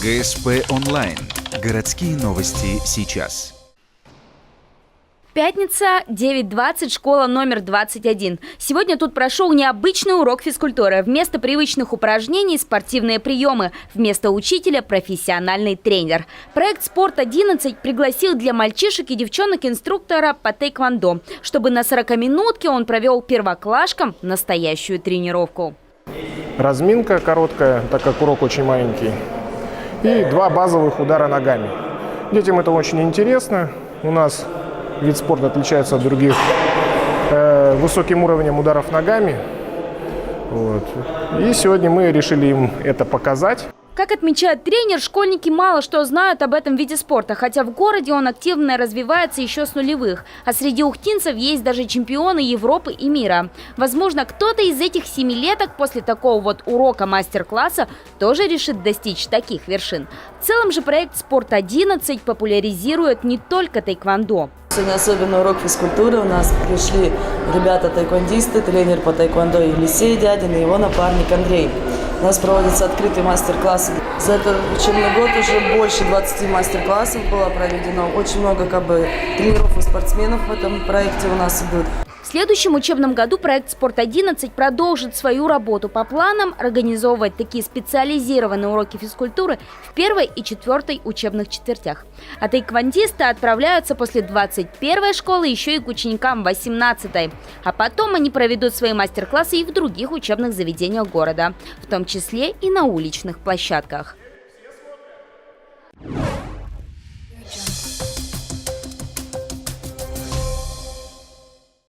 ГСП онлайн. Городские новости сейчас. Пятница, 9:20, школа номер 21. Сегодня тут прошел необычный урок физкультуры. Вместо привычных упражнений – спортивные приемы. Вместо учителя – профессиональный тренер. Проект «Спорт-11» пригласил для мальчишек и девчонок инструктора по тэквондо, чтобы на 40-минутке он провел первоклашкам настоящую тренировку. Разминка короткая, так как урок очень маленький. И 2 базовых удара ногами. Детям это очень интересно. У нас вид спорта отличается от других высоким уровнем ударов ногами. Вот. И сегодня мы решили им это показать. Как отмечает тренер, школьники мало что знают об этом виде спорта, хотя в городе он активно развивается еще с нулевых. А среди ухтинцев есть даже чемпионы Европы и мира. Возможно, кто-то из этих семилеток после такого вот урока мастер-класса тоже решит достичь таких вершин. В целом же проект «Спорт-11» популяризирует не только тэквондо. Сегодня особенный урок физкультуры. У нас пришли ребята-тайквондисты, тренер по тэквондо Елисей Дядин и его напарник Андрей. У нас проводятся открытые мастер-классы. За этот учебный год уже больше 20 мастер-классов было проведено. Очень много тренеров и спортсменов в этом проекте у нас идут. В следующем учебном году проект «Спорт-11» продолжит свою работу по планам организовывать такие специализированные уроки физкультуры в 1 и 4 учебных четвертях. А тэквондисты отправляются после 21-й школы еще и к ученикам 18-й. А потом они проведут свои мастер-классы и в других учебных заведениях города, в том числе и на уличных площадках.